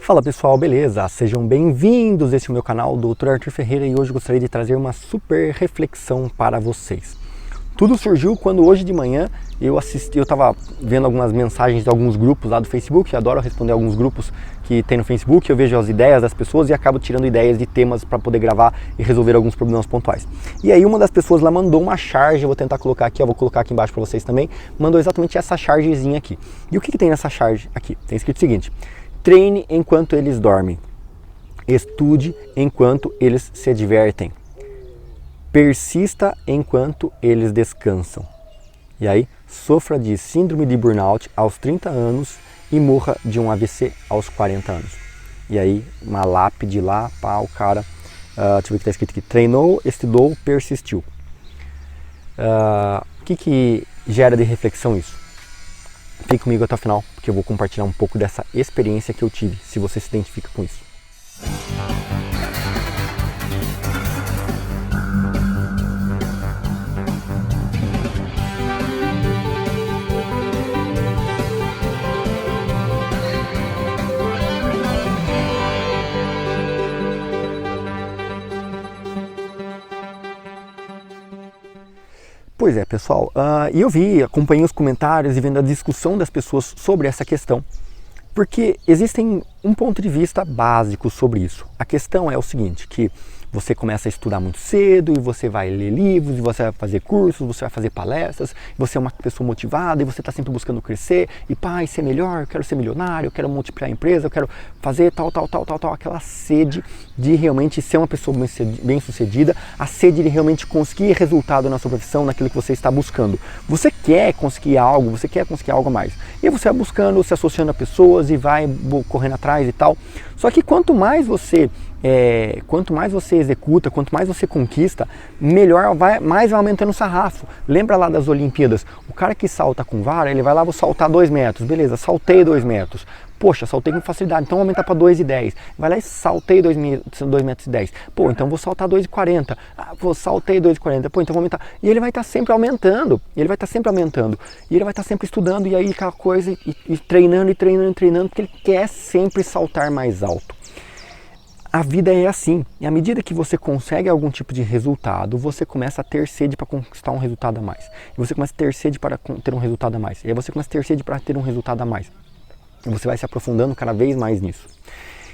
Fala pessoal, beleza? Sejam bem-vindos, esse é o meu canal, Dr. Arthur Ferreira, e hoje eu gostaria de trazer uma super reflexão para vocês. Tudo surgiu quando hoje de manhã eu estava vendo algumas mensagens de alguns grupos lá do Facebook, eu adoro responder alguns grupos que tem no Facebook, eu vejo as ideias das pessoas e acabo tirando ideias de temas para poder gravar e resolver alguns problemas pontuais. E aí uma das pessoas lá mandou uma charge, eu vou tentar colocar aqui, eu vou colocar aqui embaixo para vocês também, mandou exatamente essa chargezinha aqui. E o que tem nessa charge aqui? Tem escrito o seguinte: treine enquanto eles dormem, estude enquanto eles se divertem, persista enquanto eles descansam. E aí, sofra de síndrome de burnout aos 30 anos e morra de um AVC aos 40 anos. E aí, uma lápide lá, pá, o cara, deixa eu ver o que está escrito aqui, treinou, estudou, persistiu. O que gera de reflexão isso? Fique comigo até o final, porque eu vou compartilhar um pouco dessa experiência que eu tive, se você se identifica com isso. Pois é, pessoal, e eu acompanhei os comentários e vendo a discussão das pessoas sobre essa questão, porque existem um ponto de vista básico sobre isso. A questão é o seguinte, que você começa a estudar muito cedo e você vai ler livros, e você vai fazer cursos, você vai fazer palestras, você é uma pessoa motivada e você está sempre buscando crescer e ser melhor, eu quero ser milionário, eu quero multiplicar a empresa, eu quero fazer tal, aquela sede de realmente ser uma pessoa bem sucedida, a sede de realmente conseguir resultado na sua profissão, naquilo que você está buscando. Você quer conseguir algo, você quer conseguir algo a mais. E você vai buscando, se associando a pessoas e vai correndo atrás e tal. Só que quanto mais você executa, quanto mais você conquista, melhor mais vai aumentando o sarrafo. Lembra lá das Olimpíadas? O cara que salta com vara, ele vai lá, vou saltar 2 metros. Beleza, saltei 2 metros. Poxa, saltei com facilidade, então vou aumentar para 2,10. Vai lá e saltei 2 metros e 10. Pô, então vou saltar 2,40. Saltei 2,40. Pô, então vou aumentar. E ele vai estar sempre aumentando. E ele vai estar sempre estudando, e aí aquela coisa, e treinando, porque ele quer sempre saltar mais alto. A vida é assim, e à medida que você consegue algum tipo de resultado, você começa a ter sede para conquistar um resultado a mais. E você começa a ter sede para ter um resultado a mais. E aí você começa a ter sede para ter um resultado a mais. E você vai se aprofundando cada vez mais nisso.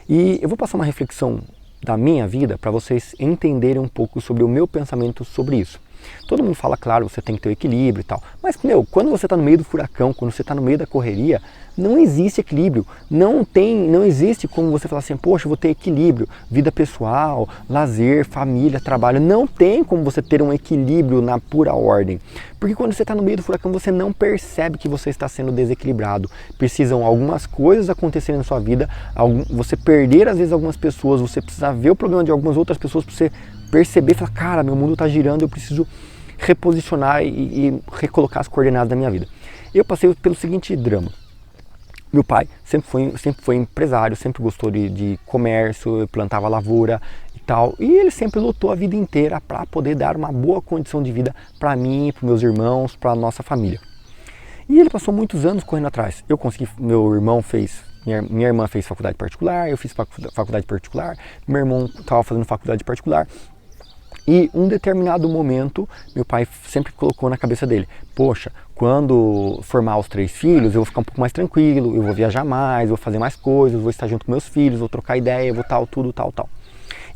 E eu vou passar uma reflexão da minha vida para vocês entenderem um pouco sobre o meu pensamento sobre isso. Todo mundo fala, claro, você tem que ter o equilíbrio e tal. Mas, quando você está no meio do furacão, quando você está no meio da correria, não existe equilíbrio. Não existe como você falar assim, poxa, eu vou ter equilíbrio. Vida pessoal, lazer, família, trabalho. Não tem como você ter um equilíbrio na pura ordem. Porque quando você está no meio do furacão, você não percebe que você está sendo desequilibrado. Precisam algumas coisas acontecerem na sua vida, você perder às vezes algumas pessoas, você precisa ver o problema de algumas outras pessoas para você perceber e falar, cara, meu mundo está girando, eu preciso reposicionar e recolocar as coordenadas da minha vida. Eu passei pelo seguinte drama. Meu pai sempre foi empresário, sempre gostou de comércio, plantava lavoura e tal. E ele sempre lutou a vida inteira para poder dar uma boa condição de vida para mim, para meus irmãos, para a nossa família. E ele passou muitos anos correndo atrás. Minha irmã fez faculdade particular, eu fiz faculdade particular, meu irmão estava fazendo faculdade particular. E um determinado momento, meu pai sempre colocou na cabeça dele, poxa, quando formar os 3 filhos, eu vou ficar um pouco mais tranquilo, eu vou viajar mais, vou fazer mais coisas, vou estar junto com meus filhos, vou trocar ideia, vou tudo.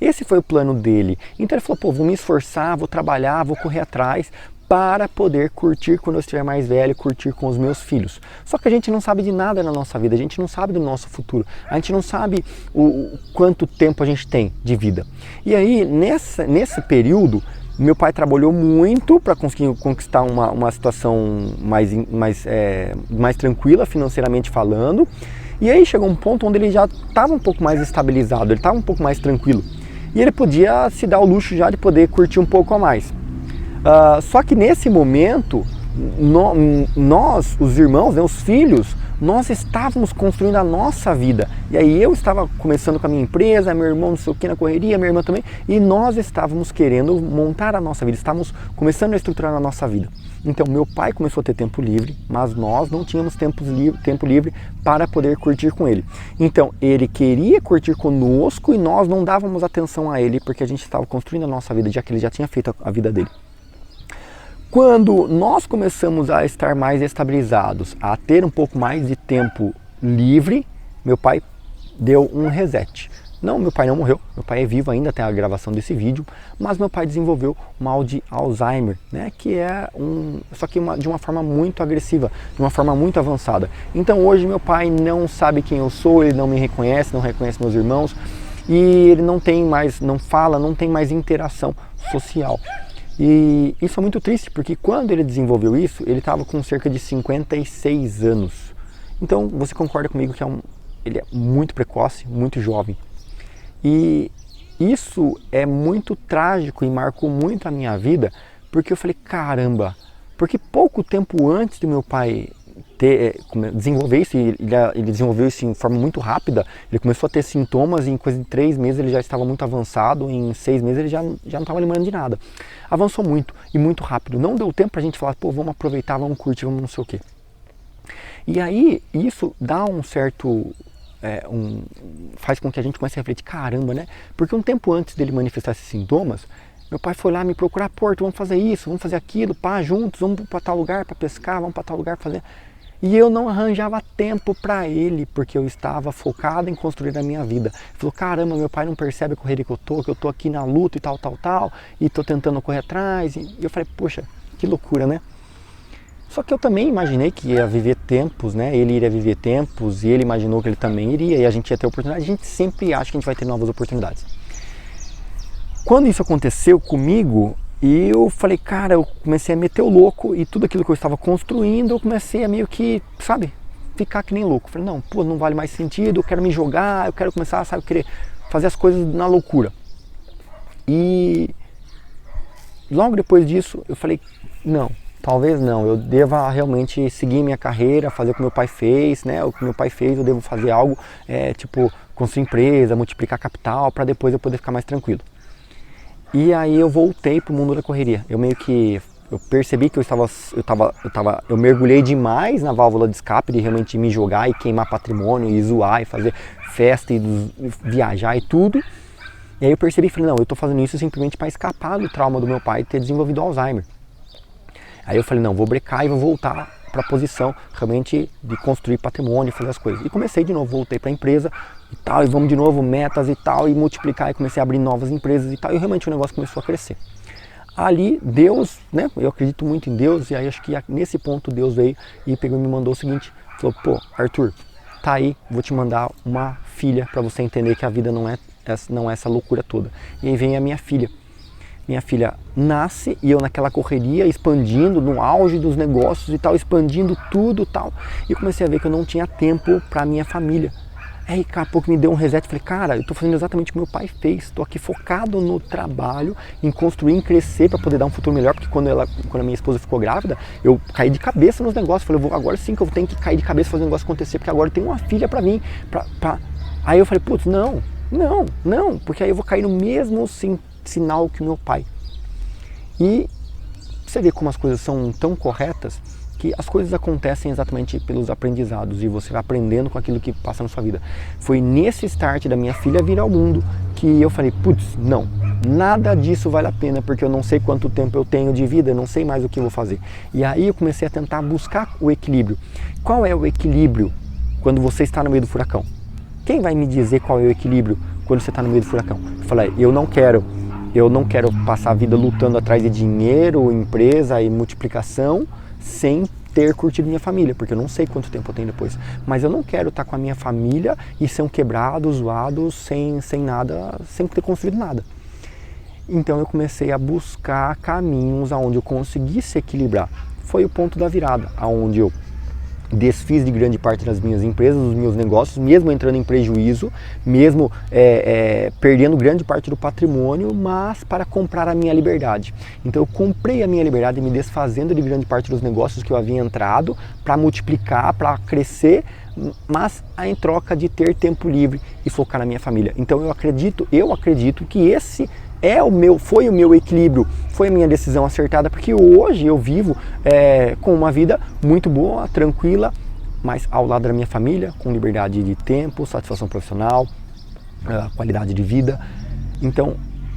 Esse foi o plano dele. Então ele falou, vou me esforçar, vou trabalhar, vou correr atrás para poder curtir quando eu estiver mais velho, curtir com os meus filhos. Só que a gente não sabe de nada na nossa vida, a gente não sabe do nosso futuro, a gente não sabe o quanto tempo a gente tem de vida. E aí, nesse período, meu pai trabalhou muito para conseguir conquistar uma situação mais tranquila, financeiramente falando. E aí chegou um ponto onde ele já estava um pouco mais estabilizado, ele estava um pouco mais tranquilo. E ele podia se dar o luxo já de poder curtir um pouco a mais. Só que nesse momento, nós, os irmãos, os filhos, nós estávamos construindo a nossa vida. E aí eu estava começando com a minha empresa, meu irmão não sei o que na correria, minha irmã também, e nós estávamos querendo montar a nossa vida, estávamos começando a estruturar a nossa vida. Então meu pai começou a ter tempo livre, mas nós não tínhamos tempo livre para poder curtir com ele. Então ele queria curtir conosco e nós não dávamos atenção a ele porque a gente estava construindo a nossa vida, já que ele já tinha feito a vida dele. Quando nós começamos a estar mais estabilizados, a ter um pouco mais de tempo livre, meu pai deu um reset. Não, meu pai não morreu, meu pai é vivo ainda, tem a gravação desse vídeo, mas meu pai desenvolveu mal de Alzheimer, né, que é só que de uma forma muito agressiva, de uma forma muito avançada. Então hoje meu pai não sabe quem eu sou, ele não me reconhece, não reconhece meus irmãos, e ele não tem mais, não fala, não tem mais interação social. E isso é muito triste, porque quando ele desenvolveu isso, ele estava com cerca de 56 anos. Então você concorda comigo que ele é muito precoce, muito jovem. E isso é muito trágico e marcou muito a minha vida, porque eu falei, caramba, porque pouco tempo antes do meu pai desenvolver isso, ele desenvolveu isso em forma muito rápida, ele começou a ter sintomas e em coisa de 3 meses ele já estava muito avançado, em 6 meses ele já não estava lembrando de nada. Avançou muito e muito rápido, não deu tempo para a gente falar, pô, vamos aproveitar, vamos curtir, vamos não sei o quê. E aí isso dá um certo... faz com que a gente comece a refletir, caramba, né? Porque um tempo antes dele manifestar esses sintomas, meu pai foi lá me procurar, Porto, vamos fazer isso, vamos fazer aquilo, pá, juntos, vamos para tal lugar para pescar, vamos para tal lugar fazer... E eu não arranjava tempo para ele, porque eu estava focado em construir a minha vida. Ele falou, caramba, meu pai não percebe a correria que eu tô aqui na luta e tal, e tô tentando correr atrás. E eu falei, poxa, que loucura, né? Só que eu também imaginei que ia viver tempos, né? Ele iria viver tempos e ele imaginou que ele também iria e a gente ia ter oportunidade. A gente sempre acha que a gente vai ter novas oportunidades. Quando isso aconteceu comigo, eu falei, cara, eu comecei a meter o louco e tudo aquilo que eu estava construindo, eu comecei a meio que, sabe, ficar que nem louco. Falei, não, pô, não vale mais sentido, eu quero me jogar, eu quero começar, sabe, querer fazer as coisas na loucura. E logo depois disso, eu falei, não. Talvez não, eu deva realmente seguir minha carreira, fazer o que meu pai fez, né? O que meu pai fez, eu devo fazer algo, tipo, construir empresa, multiplicar capital, para depois eu poder ficar mais tranquilo. E aí eu voltei pro mundo da correria. Eu percebi que eu mergulhei demais na válvula de escape, de realmente me jogar e queimar patrimônio, e zoar, e fazer festa, e viajar e tudo. E aí eu percebi, falei, não, eu tô fazendo isso simplesmente para escapar do trauma do meu pai ter desenvolvido Alzheimer. Aí eu falei, não, vou brecar e vou voltar para a posição realmente de construir patrimônio, fazer as coisas. E comecei de novo, voltei para a empresa e tal, e vamos de novo, metas e tal, e multiplicar, e comecei a abrir novas empresas e tal, e realmente o negócio começou a crescer. Ali, Deus, né, eu acredito muito em Deus, e aí acho que nesse ponto Deus veio e pegou e me mandou o seguinte, falou, pô, Arthur, tá aí, vou te mandar uma filha para você entender que a vida não é essa loucura toda. E aí vem a minha filha. Minha filha nasce e eu naquela correria, expandindo, no auge dos negócios e tal, expandindo tudo e tal. E eu comecei a ver que eu não tinha tempo para minha família. Aí, daqui a pouco me deu um reset, falei, cara, eu tô fazendo exatamente o que meu pai fez. Tô aqui focado no trabalho, em construir, em crescer para poder dar um futuro melhor. Porque quando a minha esposa ficou grávida, eu caí de cabeça nos negócios. Falei, agora sim que eu tenho que cair de cabeça e fazer o negócio acontecer, porque agora eu tenho uma filha para mim. Aí eu falei, putz, não, porque aí eu vou cair no mesmo sinal que o meu pai. E você vê como as coisas são tão corretas, que as coisas acontecem exatamente pelos aprendizados e você vai aprendendo com aquilo que passa na sua vida. Foi nesse start da minha filha vir ao mundo que eu falei, putz, não, nada disso vale a pena, porque eu não sei quanto tempo eu tenho de vida, eu não sei mais o que eu vou fazer. E aí eu comecei a tentar buscar o equilíbrio. Qual é o equilíbrio quando você está no meio do furacão? Quem vai me dizer qual é o equilíbrio quando você está no meio do furacão? Eu falei, eu não quero passar a vida lutando atrás de dinheiro, empresa e multiplicação sem ter curtido minha família, porque eu não sei quanto tempo eu tenho depois. Mas eu não quero estar com a minha família e ser um quebrado, zoado, sem nada, sem ter construído nada. Então eu comecei a buscar caminhos aonde eu conseguisse equilibrar. Foi o ponto da virada, aonde eu desfiz de grande parte das minhas empresas, dos meus negócios, mesmo entrando em prejuízo, mesmo perdendo grande parte do patrimônio, mas para comprar a minha liberdade. Então eu comprei a minha liberdade me desfazendo de grande parte dos negócios que eu havia entrado para multiplicar, para crescer, mas em troca de ter tempo livre e focar na minha família. Então eu acredito que esse foi o meu equilíbrio, foi a minha decisão acertada, porque hoje eu vivo com uma vida muito boa, tranquila, mas ao lado da minha família, com liberdade de tempo, satisfação profissional, qualidade de vida. Então,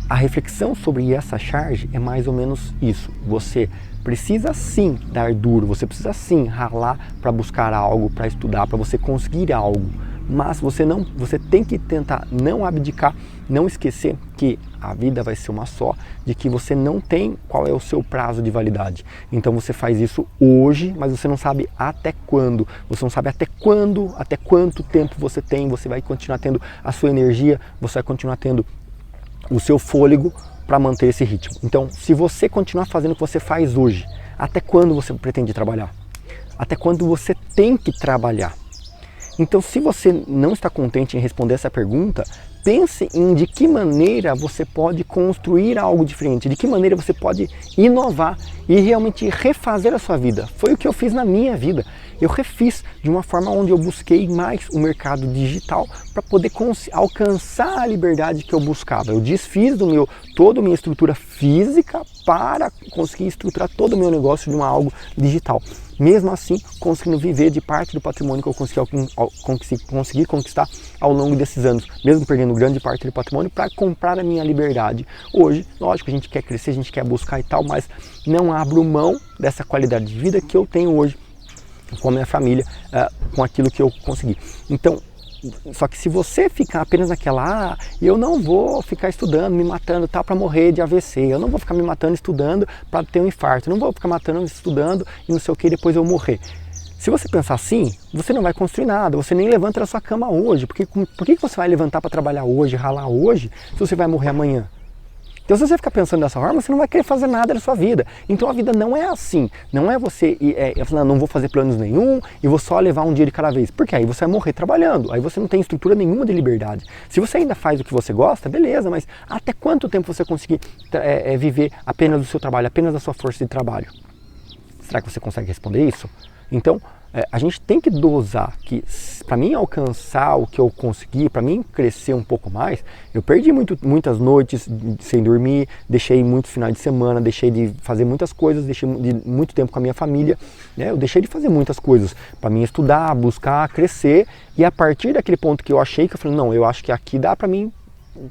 a reflexão sobre essa charge é mais ou menos isso. Você precisa sim dar duro, você precisa sim ralar para buscar algo, para estudar, para você conseguir algo. Mas você tem que tentar não abdicar, não esquecer que a vida vai ser uma só, de que você não tem qual é o seu prazo de validade. Então você faz isso hoje, mas você não sabe até quando. Você não sabe até quanto tempo você tem, você vai continuar tendo a sua energia, você vai continuar tendo o seu fôlego para manter esse ritmo. Então, se você continuar fazendo o que você faz hoje, até quando você pretende trabalhar? Até quando você tem que trabalhar? Então, se você não está contente em responder essa pergunta, pense em de que maneira você pode construir algo diferente, de que maneira você pode inovar e realmente refazer a sua vida. Foi o que eu fiz na minha vida. Eu refiz de uma forma onde eu busquei mais o mercado digital para poder alcançar a liberdade que eu buscava. Eu desfiz toda a minha estrutura física para conseguir estruturar todo o meu negócio de algo digital. Mesmo assim, conseguindo viver de parte do patrimônio que eu consegui conquistar ao longo desses anos, mesmo perdendo grande parte do patrimônio para comprar a minha liberdade. Hoje, lógico, a gente quer crescer, a gente quer buscar e tal, mas não abro mão dessa qualidade de vida que eu tenho hoje com a minha família, com aquilo que eu consegui. Então, só que se você ficar apenas naquela, eu não vou ficar estudando, me matando para morrer de AVC, eu não vou ficar me matando estudando para ter um infarto, eu não vou ficar matando estudando e não sei o que depois eu morrer. Se você pensar assim, você não vai construir nada, você nem levanta da sua cama hoje. Por que você vai levantar para trabalhar hoje, ralar hoje, se você vai morrer amanhã? Então, se você ficar pensando dessa forma, você não vai querer fazer nada da sua vida. Então, a vida não é assim. Não é você falar, não vou fazer planos nenhum e vou só levar um dia de cada vez. Porque aí você vai morrer trabalhando. Aí você não tem estrutura nenhuma de liberdade. Se você ainda faz o que você gosta, beleza, mas até quanto tempo você conseguir viver apenas do seu trabalho, apenas da sua força de trabalho? Será que você consegue responder isso? Então, a gente tem que dosar que para mim alcançar o que eu consegui, para mim crescer um pouco mais, eu perdi muitas noites sem dormir, deixei muitos finais de semana, deixei de fazer muitas coisas, deixei de muito tempo com a minha família, né? Eu deixei de fazer muitas coisas para mim estudar, buscar, crescer, e a partir daquele ponto que eu achei, que eu falei, não, eu acho que aqui dá para mim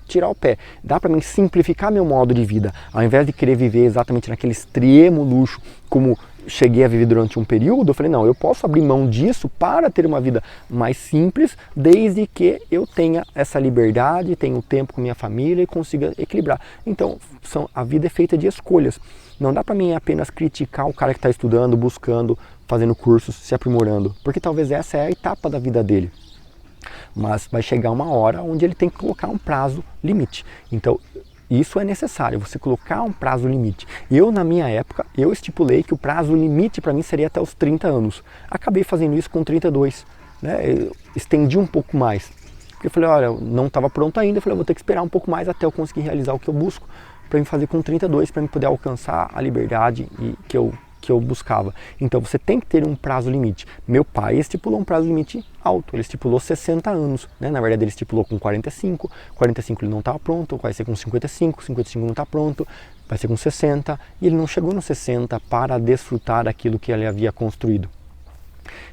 tirar o pé, dá para mim simplificar meu modo de vida, ao invés de querer viver exatamente naquele extremo luxo como cheguei a viver durante um período, eu falei, não, eu posso abrir mão disso para ter uma vida mais simples, desde que eu tenha essa liberdade, tenha tempo com minha família e consiga equilibrar. Então, a vida é feita de escolhas. Não dá para mim apenas criticar o cara que está estudando, buscando, fazendo cursos, se aprimorando, porque talvez essa é a etapa da vida dele. Mas vai chegar uma hora onde ele tem que colocar um prazo limite. Então, isso é necessário, você colocar um prazo limite. Eu, na minha época, eu estipulei que o prazo limite para mim seria até os 30 anos. Acabei fazendo isso com 32, né? Eu estendi um pouco mais. Porque eu falei, olha, eu não estava pronto ainda, eu falei, eu vou ter que esperar um pouco mais até eu conseguir realizar o que eu busco, para me fazer com 32, para me poder alcançar a liberdade que eu buscava. Então você tem que ter um prazo limite. Meu pai estipulou um prazo limite alto, ele estipulou 60 anos, né? Na verdade ele estipulou com 45 ele não estava pronto, vai ser com 55 não está pronto, vai ser com 60, e ele não chegou no 60 para desfrutar daquilo que ele havia construído.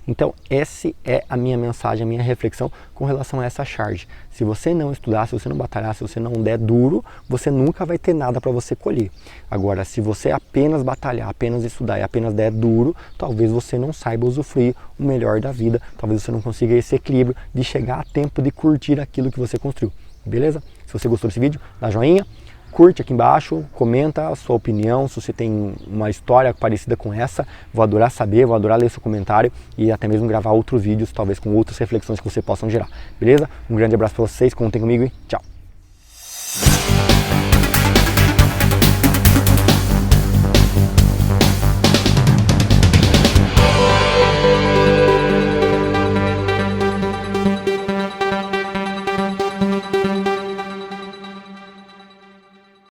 Então, essa é a minha mensagem, a minha reflexão com relação a essa charge. Se você não estudar, se você não batalhar, se você não der duro, você nunca vai ter nada para você colher. Agora, se você apenas batalhar, apenas estudar e apenas der duro, talvez você não saiba usufruir o melhor da vida, talvez você não consiga esse equilíbrio de chegar a tempo de curtir aquilo que você construiu. Beleza? Se você gostou desse vídeo, dá joinha. Curte aqui embaixo, comenta a sua opinião, se você tem uma história parecida com essa, vou adorar saber, vou adorar ler seu comentário e até mesmo gravar outros vídeos, talvez com outras reflexões que você possam gerar, beleza? Um grande abraço para vocês, contem comigo e tchau!